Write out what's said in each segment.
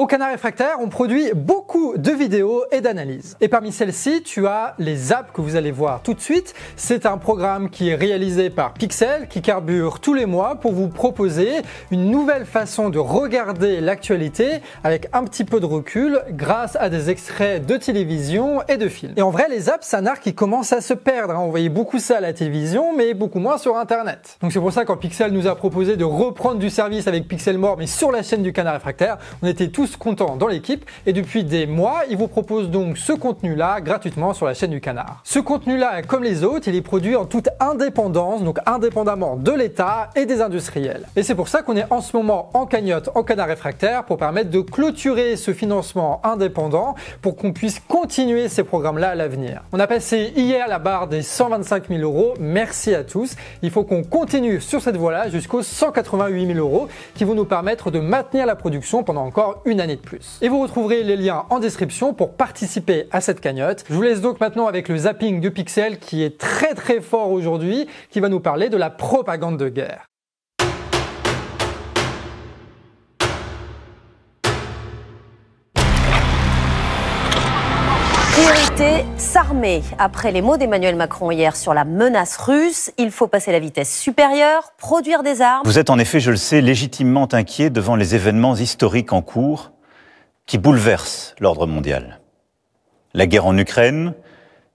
Au Canard Réfractaire, on produit beaucoup de vidéos et d'analyses. Et parmi celles-ci, tu as les apps que vous allez voir tout de suite. C'est un programme qui est réalisé par Pixel, qui carbure tous les mois pour vous proposer une nouvelle façon de regarder l'actualité avec un petit peu de recul grâce à des extraits de télévision et de films. Et en vrai, les apps, c'est un art qui commence à se perdre. On voyait beaucoup ça à la télévision, mais beaucoup moins sur Internet. Donc c'est pour ça quand Pixel nous a proposé de reprendre du service avec Pixelmore, mais sur la chaîne du Canard Réfractaire, on était tous contents dans l'équipe et depuis des mois, ils vous proposent donc ce contenu-là gratuitement sur la chaîne du Canard. Ce contenu-là, comme les autres, il est produit en toute indépendance, donc indépendamment de l'État et des industriels. Et c'est pour ça qu'on est en ce moment en cagnotte en Canard Réfractaire pour permettre de clôturer ce financement indépendant pour qu'on puisse continuer ces programmes-là à l'avenir. On a passé hier la barre des 125 000 €. Merci à tous. Il faut qu'on continue sur cette voie-là jusqu'aux 188 000 € qui vont nous permettre de maintenir la production pendant encore une année de plus. Et vous retrouverez les liens en description pour participer à cette cagnotte. Je vous laisse donc maintenant avec le zapping de Pixel qui est très fort aujourd'hui, qui va nous parler de la propagande de guerre. Priorité, s'armer. Après les mots d'Emmanuel Macron hier sur la menace russe, il faut passer la vitesse supérieure, produire des armes. Vous êtes en effet, je le sais, légitimement inquiet devant les événements historiques en cours qui bouleversent l'ordre mondial. La guerre en Ukraine,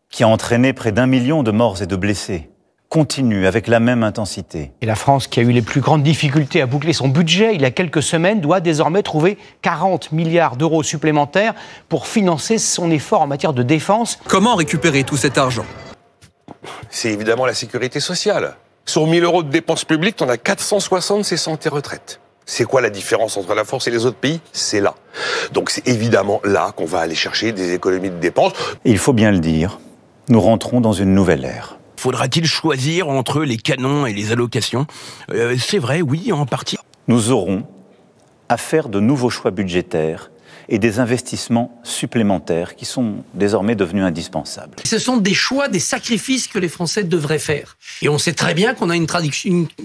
qui a entraîné près d'1 million de morts et de blessés, continue avec la même intensité. Et la France, qui a eu les plus grandes difficultés à boucler son budget il y a quelques semaines, doit désormais trouver 40 milliards d'euros supplémentaires pour financer son effort en matière de défense. Comment récupérer tout cet argent? C'est évidemment la sécurité sociale. Sur 1 000 € de dépenses publiques, on a 460, c'est santé retraite. C'est quoi la différence entre la France et les autres pays? C'est là. Donc c'est évidemment là qu'on va aller chercher des économies de dépenses. Et il faut bien le dire, nous rentrons dans une nouvelle ère. Faudra-t-il choisir entre les canons et les allocations? C'est vrai, oui, en partie. Nous aurons à faire de nouveaux choix budgétaires et des investissements supplémentaires qui sont désormais devenus indispensables. Ce sont des choix, des sacrifices que les Français devraient faire. Et on sait très bien qu'on a une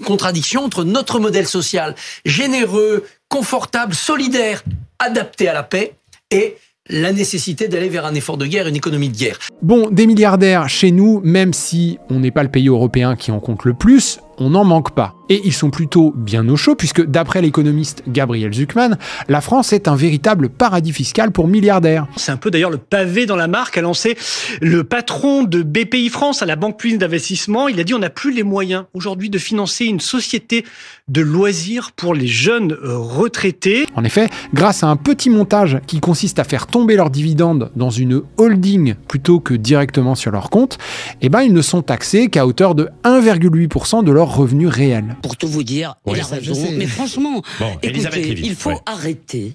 contradiction entre notre modèle social généreux, confortable, solidaire, adapté à la paix et la nécessité d'aller vers un effort de guerre, une économie de guerre. Bon, des milliardaires chez nous, même si on n'est pas le pays européen qui en compte le plus, on n'en manque pas. Et ils sont plutôt bien au chaud, puisque d'après l'économiste Gabriel Zucman, la France est un véritable paradis fiscal pour milliardaires. C'est un peu d'ailleurs le pavé dans la mare qu'a lancé le patron de BPI France à la Banque publique d'investissement. Il a dit on n'a plus les moyens aujourd'hui de financer une société de loisirs pour les jeunes retraités. En effet, grâce à un petit montage qui consiste à faire tomber leurs dividendes dans une holding plutôt que directement sur leur compte, ils ne sont taxés qu'à hauteur de 1,8% de leur revenu réel. Pour tout vous dire, il a raison. Mais franchement, écoutez, il faut arrêter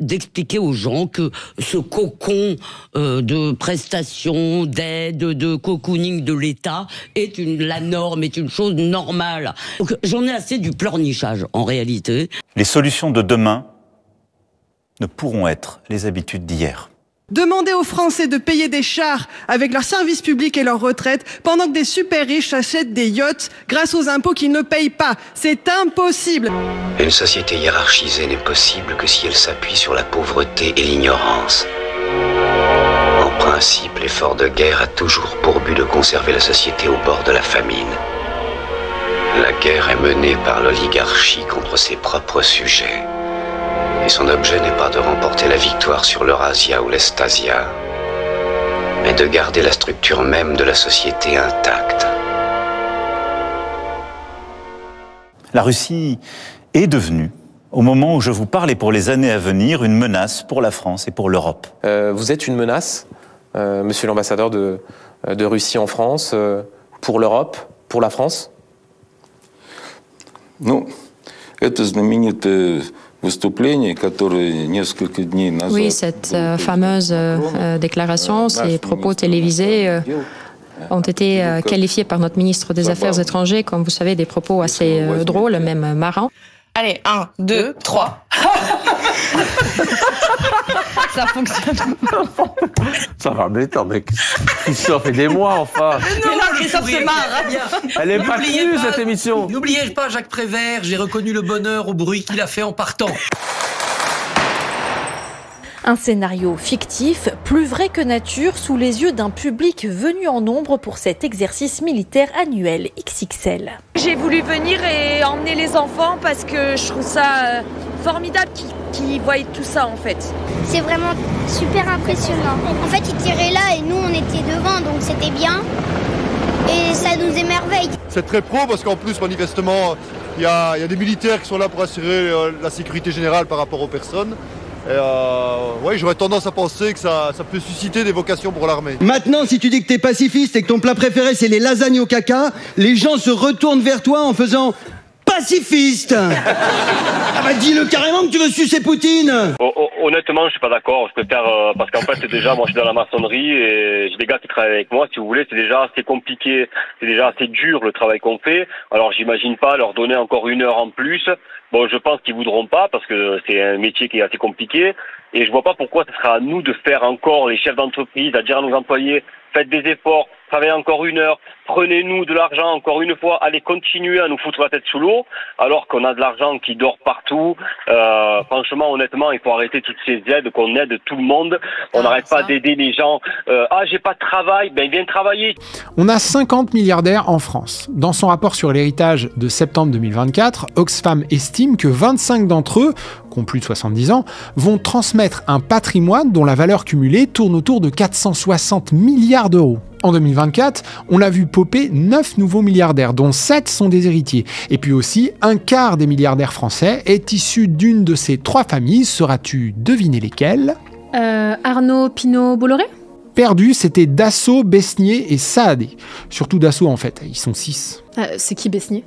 d'expliquer aux gens que ce cocon de prestations, d'aide, de cocooning de l'État est la norme, est une chose normale. Donc, j'en ai assez du pleurnichage, en réalité. Les solutions de demain ne pourront être les habitudes d'hier. Demander aux Français de payer des chars avec leurs services publics et leurs retraites pendant que des super riches achètent des yachts grâce aux impôts qu'ils ne payent pas. C'est impossible. Une société hiérarchisée n'est possible que si elle s'appuie sur la pauvreté et l'ignorance. En principe, l'effort de guerre a toujours pour but de conserver la société au bord de la famine. La guerre est menée par l'oligarchie contre ses propres sujets. Et son objet n'est pas de remporter la victoire sur l'Eurasia ou l'Estasia, mais de garder la structure même de la société intacte. La Russie est devenue, au moment où je vous parle et pour les années à venir, une menace pour la France et pour l'Europe. Vous êtes une menace, monsieur l'ambassadeur de Russie en France, pour l'Europe, pour la France? Non, это знаменитое Oui, cette fameuse déclaration, ces propos télévisés ont été qualifiés par notre ministre des Affaires étrangères, comme vous savez, des propos assez drôles, même marrants. Allez, 1, 2, 3. Ça fonctionne. Ça va, mais attends, mec. Christophe, aidez-moi, enfin. Mais non, Christophe se marre. Elle est pas tenue, cette émission. N'oubliez pas Jacques Prévert, j'ai reconnu le bonheur au bruit qu'il a fait en partant. Un scénario fictif, plus vrai que nature, sous les yeux d'un public venu en nombre pour cet exercice militaire annuel XXL. J'ai voulu venir et emmener les enfants parce que je trouve ça formidable qu'ils voient tout ça en fait. C'est vraiment super impressionnant. En fait, ils tiraient là et nous on était devant, donc c'était bien. Et ça nous émerveille. C'est très pro parce qu'en plus, manifestement, il y a des militaires qui sont là pour assurer la sécurité générale par rapport aux personnes. Et ouais, j'aurais tendance à penser que ça peut susciter des vocations pour l'armée. Maintenant, si tu dis que t'es pacifiste et que ton plat préféré c'est les lasagnes au caca, les gens se retournent vers toi en faisant pacifiste. Ah bah dis-le carrément que tu veux sucer Poutine. Honnêtement, je suis pas d'accord. Je préfère parce qu'en fait, déjà, moi, je suis dans la maçonnerie et j'ai des gars qui travaillent avec moi. Si vous voulez, c'est déjà assez compliqué, c'est déjà assez dur le travail qu'on fait. Alors, j'imagine pas leur donner encore 1 heure en plus. Bon, je pense qu'ils voudront pas parce que c'est un métier qui est assez compliqué. Et je vois pas pourquoi ce sera à nous de faire encore les chefs d'entreprise, à dire à nos employés, faites des efforts, travaillez encore 1 heure, prenez-nous de l'argent encore une fois, allez continuer à nous foutre la tête sous l'eau, alors qu'on a de l'argent qui dort partout. Franchement, honnêtement, il faut arrêter toutes ces aides, qu'on aide tout le monde. On n'arrête pas d'aider les gens. J'ai pas de travail, ben viens travailler. On a 50 milliardaires en France. Dans son rapport sur l'héritage de septembre 2024, Oxfam estime que 25 d'entre eux, qui ont plus de 70 ans, vont transmettre un patrimoine dont la valeur cumulée tourne autour de 460 milliards d'euros. En 2024, on a vu popper 9 nouveaux milliardaires, dont 7 sont des héritiers. Et puis aussi, un quart des milliardaires français est issu d'une de ces 3 familles. Sauras-tu deviner lesquelles ? Arnaud, Pinault, Bolloré ? Perdu, c'était Dassault, Besnier et Saadé. Surtout Dassault en fait, ils sont 6. C'est qui Besnier ?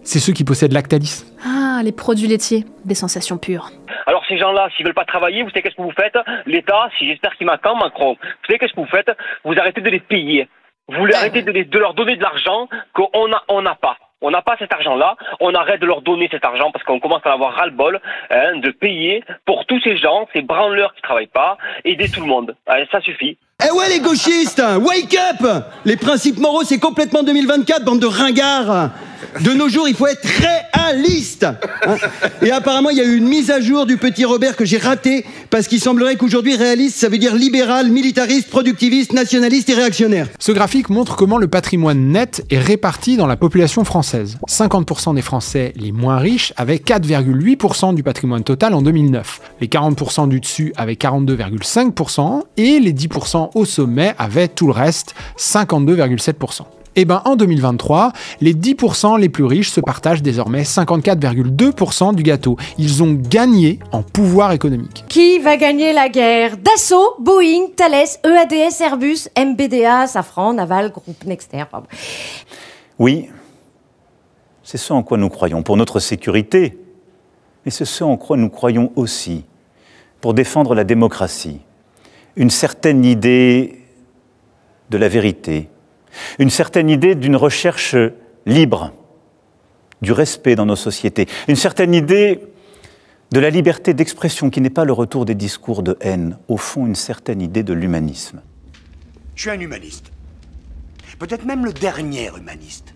C'est ceux qui possèdent Lactalis. Ah, les produits laitiers, des sensations pures. Alors ces gens-là, s'ils veulent pas travailler, vous savez qu'est-ce que vous faites ? L'État, si j'espère qu'il m'attend, Macron, vous savez qu'est-ce que vous faites ? Vous arrêtez de les payer. Vous arrêtez de leur donner de l'argent qu'on n'a pas. On n'a pas cet argent-là, on arrête de leur donner cet argent parce qu'on commence à avoir ras-le-bol de payer pour tous ces gens, ces branleurs qui travaillent pas, aider tout le monde. Ça suffit. Eh ouais les gauchistes, wake up! Les principes moraux c'est complètement 2024, bande de ringards. De nos jours, il faut être réaliste. Et apparemment, il y a eu une mise à jour du petit Robert que j'ai raté parce qu'il semblerait qu'aujourd'hui, réaliste, ça veut dire libéral, militariste, productiviste, nationaliste et réactionnaire. Ce graphique montre comment le patrimoine net est réparti dans la population française. 50% des Français les moins riches avaient 4,8% du patrimoine total en 2009. Les 40% du dessus avaient 42,5% et les 10% au sommet avaient tout le reste, 52,7%. Et ben en 2023, les 10% les plus riches se partagent désormais 54,2% du gâteau. Ils ont gagné en pouvoir économique. Qui va gagner la guerre ? Dassault, Boeing, Thales, EADS, Airbus, MBDA, Safran, Naval, Groupe Nexter. Pardon. Oui, c'est ce en quoi nous croyons pour notre sécurité, mais c'est ce en quoi nous croyons aussi pour défendre la démocratie, une certaine idée de la vérité, une certaine idée d'une recherche libre, du respect dans nos sociétés, une certaine idée de la liberté d'expression qui n'est pas le retour des discours de haine, au fond une certaine idée de l'humanisme. Je suis un humaniste, peut-être même le dernier humaniste.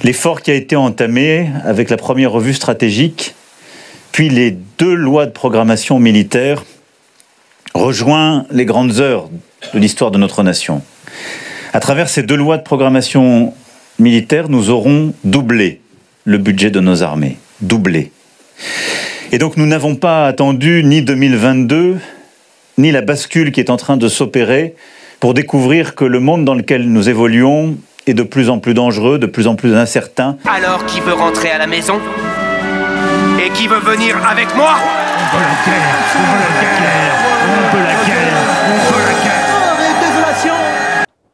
L'effort qui a été entamé avec la première revue stratégique, puis les 2 lois de programmation militaire, rejoint les grandes heures de l'histoire de notre nation. À travers ces 2 lois de programmation militaire, nous aurons doublé le budget de nos armées. Doublé. Et donc nous n'avons pas attendu ni 2022, ni la bascule qui est en train de s'opérer pour découvrir que le monde dans lequel nous évoluons est de plus en plus dangereux, de plus en plus incertain. Alors qui veut rentrer à la maison ? Et qui veut venir avec moi ? On peut la guerre, on peut la guerre, on peut la guerre, on peut la guerre.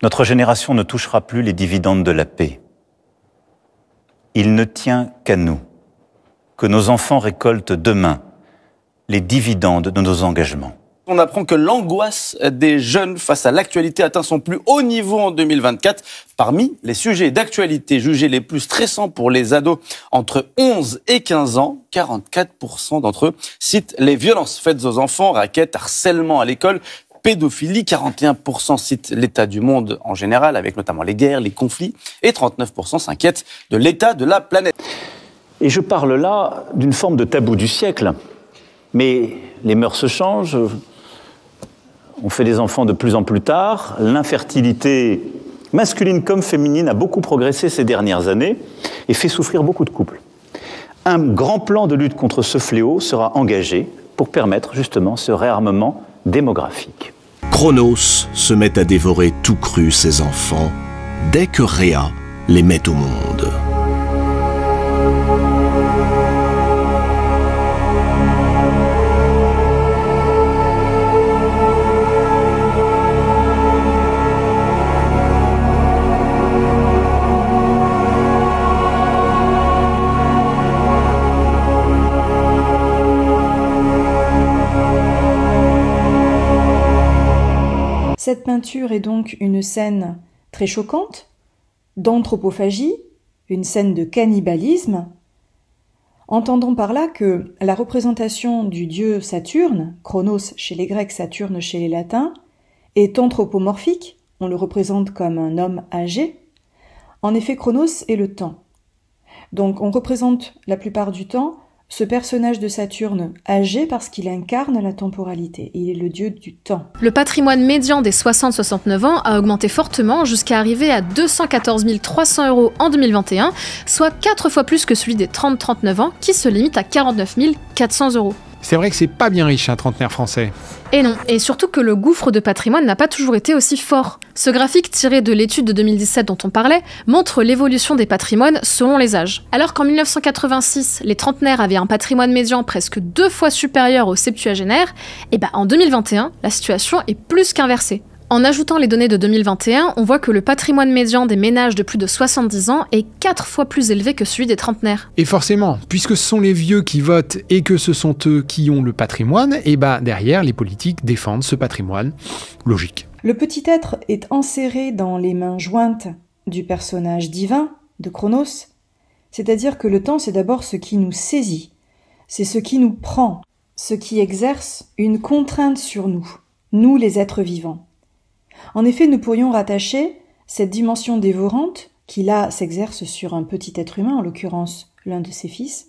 Notre génération ne touchera plus les dividendes de la paix. Il ne tient qu'à nous que nos enfants récoltent demain les dividendes de nos engagements. On apprend que l'angoisse des jeunes face à l'actualité atteint son plus haut niveau en 2024. Parmi les sujets d'actualité jugés les plus stressants pour les ados entre 11 et 15 ans, 44% d'entre eux citent les violences faites aux enfants, raquettes, harcèlement à l'école, pédophilie, 41% citent l'état du monde en général, avec notamment les guerres, les conflits, et 39% s'inquiètent de l'état de la planète. Et je parle là d'une forme de tabou du siècle, Mais les mœurs se changent, on fait des enfants de plus en plus tard, l'infertilité masculine comme féminine a beaucoup progressé ces dernières années et fait souffrir beaucoup de couples. Un grand plan de lutte contre ce fléau sera engagé pour permettre justement ce réarmement démographique. Cronos se met à dévorer tout cru ses enfants dès que Rhea les met au monde. Cette peinture est donc une scène très choquante, d'anthropophagie, une scène de cannibalisme. Entendons par là que la représentation du dieu Saturne, Chronos chez les Grecs, Saturne chez les Latins, est anthropomorphique, on le représente comme un homme âgé. En effet, Chronos est le temps. Donc on représente la plupart du temps ce personnage de Saturne âgé parce qu'il incarne la temporalité. Il est le dieu du temps. Le patrimoine médian des 60-69 ans a augmenté fortement jusqu'à arriver à 214 300 € en 2021, soit 4 fois plus que celui des 30-39 ans qui se limite à 49 400 €. C'est vrai que c'est pas bien riche un trentenaire français. Et non, et surtout que le gouffre de patrimoine n'a pas toujours été aussi fort. Ce graphique tiré de l'étude de 2017 dont on parlait montre l'évolution des patrimoines selon les âges. Alors qu'en 1986, les trentenaires avaient un patrimoine médian presque 2 fois supérieur aux septuagénaires, et en 2021, la situation est plus qu'inversée. En ajoutant les données de 2021, on voit que le patrimoine médian des ménages de plus de 70 ans est 4 fois plus élevé que celui des trentenaires. Et forcément, puisque ce sont les vieux qui votent et que ce sont eux qui ont le patrimoine, derrière, les politiques défendent ce patrimoine. Logique. Le petit être est enserré dans les mains jointes du personnage divin de Chronos, c'est-à-dire que le temps, c'est d'abord ce qui nous saisit, c'est ce qui nous prend, ce qui exerce une contrainte sur nous les êtres vivants. En effet, nous pourrions rattacher cette dimension dévorante, qui là s'exerce sur un petit être humain, en l'occurrence l'un de ses fils,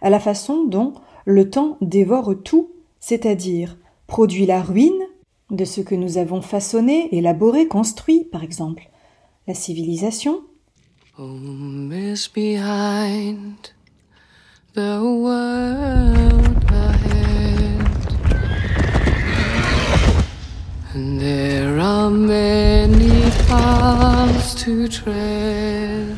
à la façon dont le temps dévore tout, c'est-à-dire produit la ruine de ce que nous avons façonné, élaboré, construit, par exemple, la civilisation. Home is behind the world ahead, and there are many paths to tread.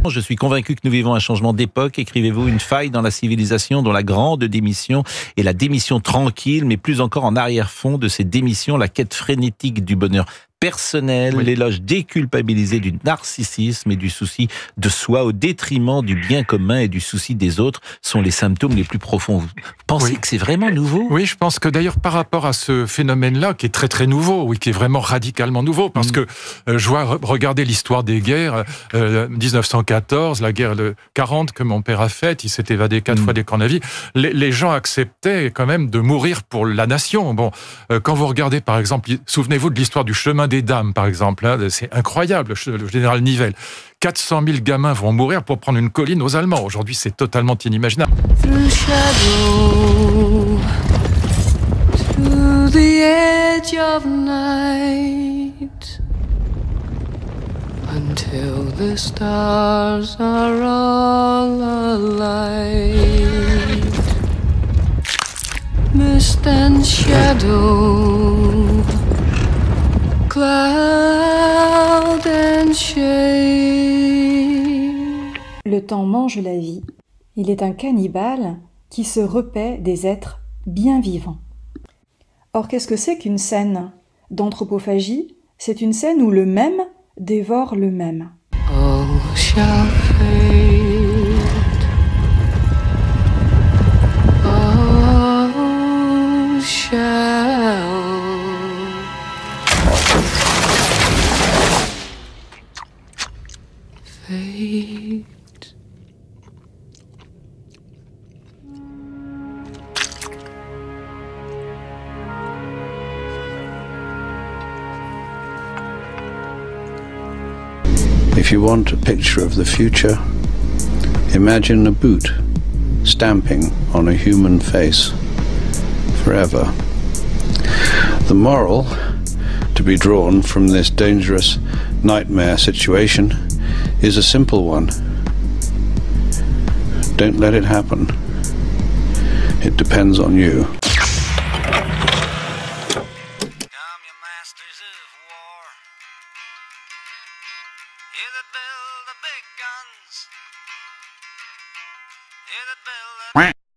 Je suis convaincu que nous vivons un changement d'époque. Écrivez-vous une faille dans la civilisation dont la grande démission est la démission tranquille, mais plus encore en arrière-fond de ces démissions, la quête frénétique du bonheur personnel, l'éloge déculpabilisé du narcissisme et du souci de soi au détriment du bien commun et du souci des autres sont les symptômes les plus profonds. Vous pensez que c'est vraiment nouveau ? Oui, je pense que d'ailleurs par rapport à ce phénomène-là, qui est très très nouveau, qui est vraiment radicalement nouveau, parce que je vois regarder l'histoire des guerres, 1914, la guerre de 40 que mon père a faite, il s'est évadé 4 fois des camps nazis, les gens acceptaient quand même de mourir pour la nation. Bon, quand vous regardez par exemple, souvenez-vous de l'histoire du chemin des dames, par exemple, c'est incroyable, le général Nivelle. 400 000 gamins vont mourir pour prendre une colline aux Allemands. Aujourd'hui, c'est totalement inimaginable. Through shadow, to the edge of night, until the stars are all alight. Mist and shadow, cloud and shade. Le temps mange la vie. Il est un cannibale qui se repaît des êtres bien vivants. Or, qu'est-ce que c'est qu'une scène d'anthropophagie ? C'est une scène où le même dévore le même. All shall fade. All shall fade. If you want a picture of the future, imagine a boot stamping on a human face forever. The moral to be drawn from this dangerous nightmare situation is a simple one. Don't let it happen. It depends on you. Quack.